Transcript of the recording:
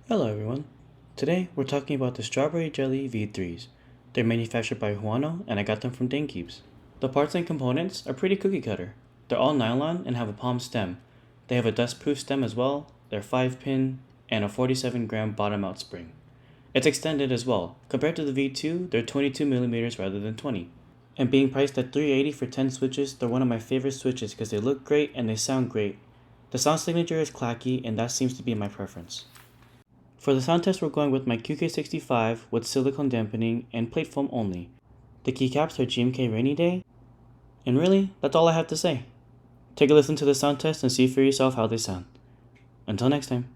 Hello everyone. Today we're talking about the Strawberry Jelly V3s. They're manufactured by Huano and I got them from Danekeeps. The parts and components are pretty cookie cutter. They're all nylon and have a palm stem. They have a dust-proof stem as well, they're 5-pin, and a 47-gram bottom-out spring. It's extended as well. Compared to the V2, they're 22mm rather than 20. And being priced at $380 for 10 switches, they're one of my favorite switches because they look great and they sound great. The sound signature is clacky and that seems to be my preference. For the sound test, we're going with my QK65 with silicone dampening and plate foam only. The keycaps are GMK Rainy Day, and really, that's all I have to say. Take a listen to the sound test and see for yourself how they sound. Until next time.